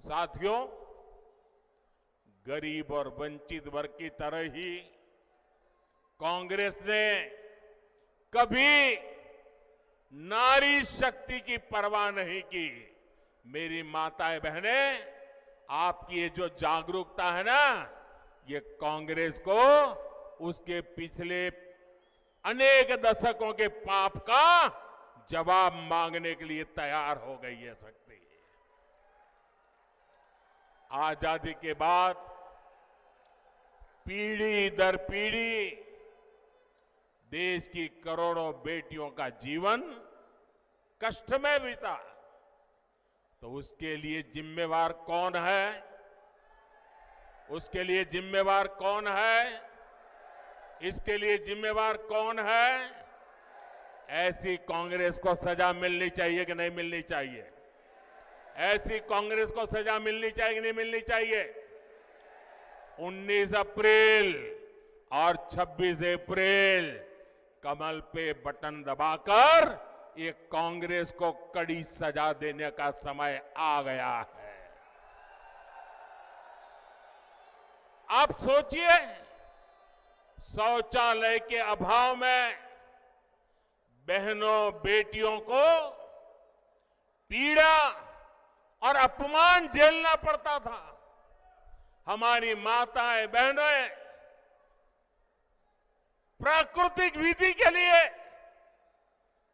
साथियों, गरीब और वंचित वर्ग की तरह ही कांग्रेस ने कभी नारी शक्ति की परवाह नहीं की। मेरी माताएं बहनें, आपकी ये जो जागरूकता है ना, ये कांग्रेस को उसके पिछले अनेक दशकों के पाप का जवाब मांगने के लिए तैयार हो गई है शक्ति। आजादी के बाद पीढ़ी दर पीढ़ी देश की करोड़ों बेटियों का जीवन कष्ट में बीता, तो उसके लिए जिम्मेवार कौन है? उसके लिए जिम्मेवार कौन है? इसके लिए जिम्मेवार कौन है? ऐसी कांग्रेस को सजा मिलनी चाहिए कि नहीं मिलनी चाहिए? ऐसी कांग्रेस को सजा मिलनी चाहिए कि नहीं मिलनी चाहिए? 19 अप्रैल और 26 अप्रैल कमल पे बटन दबाकर ये कांग्रेस को कड़ी सजा देने का समय आ गया है। आप सोचिए, शौचालय के अभाव में बहनों बेटियों को पीड़ा और अपमान झेलना पड़ता था। हमारी माताएं बहनें प्राकृतिक विधि के लिए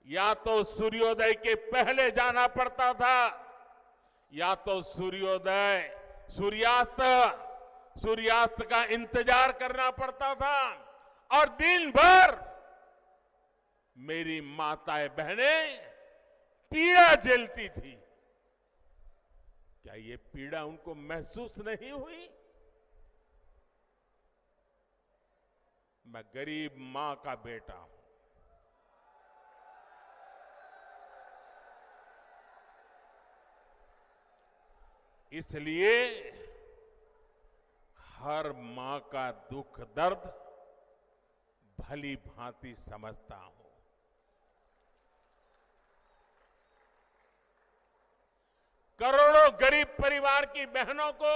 या तो सूर्योदय के पहले जाना पड़ता था, या तो सूर्यास्त का इंतजार करना पड़ता था, और दिन भर मेरी माताएं बहनें पीड़ा झेलती थी। क्या ये पीड़ा उनको महसूस नहीं हुई? मैं गरीब मां का बेटा हूं। इसलिए हर मां का दुख दर्द भली भांति समझता हूं। करोड़ों गरीब परिवार की बहनों को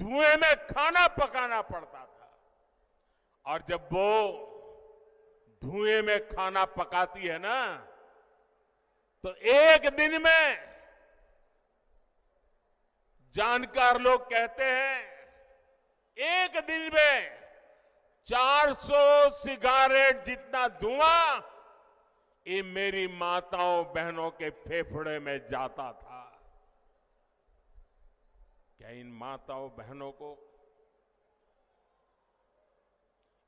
धुएं में खाना पकाना पड़ता था, और जब वो धुएं में खाना पकाती है ना, तो एक दिन में जानकार लोग कहते हैं, एक दिन में 400 सिगारेट जितना धुआं ये मेरी माताओं बहनों के फेफड़े में जाता था। क्या इन माताओं बहनों को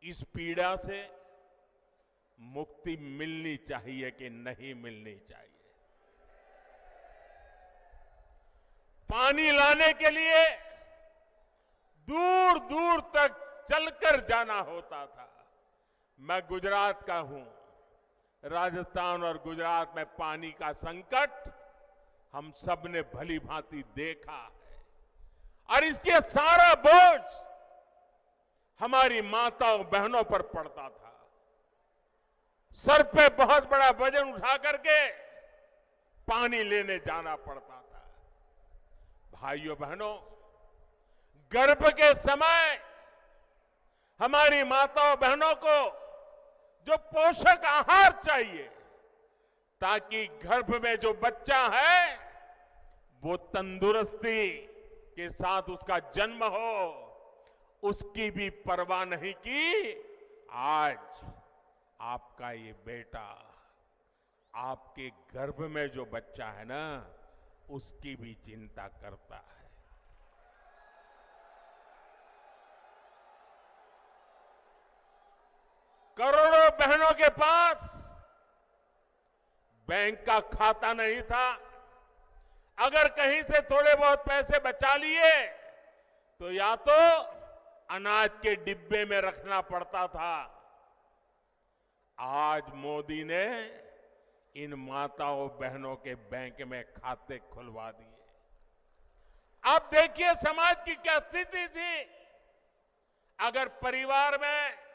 इस पीड़ा से मुक्ति मिलनी चाहिए कि नहीं मिलनी चाहिए? पानी लाने के लिए दूर दूर तक चलकर जाना होता था। मैं गुजरात का हूं। राजस्थान और गुजरात में पानी का संकट हम सब ने भली भांति देखा है, और इसके सारा बोझ हमारी माताओं बहनों पर पड़ता था। सर पे बहुत बड़ा वजन उठा करके पानी लेने जाना पड़ता था। भाइयों बहनों, गर्भ के समय हमारी माताओं बहनों को जो पोषक आहार चाहिए, ताकि गर्भ में जो बच्चा है वो तंदुरुस्ती के साथ उसका जन्म हो, उसकी भी परवाह नहीं की। आज आपका ये बेटा, आपके गर्भ में जो बच्चा है ना, उसकी भी चिंता करता है। करोड़ों बहनों के पास बैंक का खाता नहीं था। अगर कहीं से थोड़े बहुत पैसे बचा लिए तो या तो अनाज के डिब्बे में रखना पड़ता था। आज मोदी ने इन माताओं बहनों के बैंक में खाते खुलवा दिए। आप देखिए समाज की क्या स्थिति थी। अगर परिवार में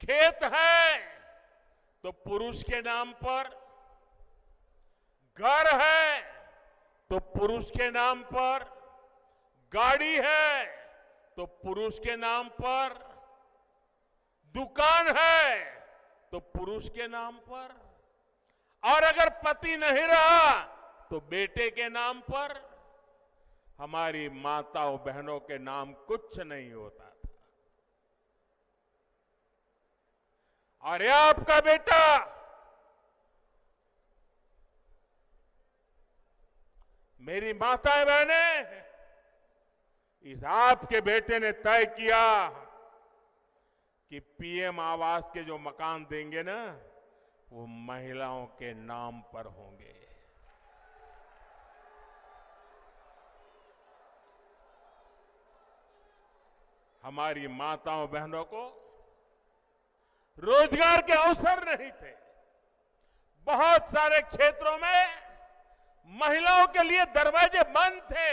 खेत है तो पुरुष के नाम पर, घर है तो पुरुष के नाम पर, गाड़ी है तो पुरुष के नाम पर, दुकान है तो पुरुष के नाम पर, और अगर पति नहीं रहा तो बेटे के नाम पर। हमारी माताओं बहनों के नाम कुछ नहीं होता था। और ये आपका बेटा मेरी माताएं बहनें, इस आपके बेटे ने तय किया कि पीएम आवास के जो मकान देंगे ना, वो महिलाओं के नाम पर होंगे। हमारी माताओं बहनों को रोजगार के अवसर नहीं थे। बहुत सारे क्षेत्रों में महिलाओं के लिए दरवाजे बंद थे।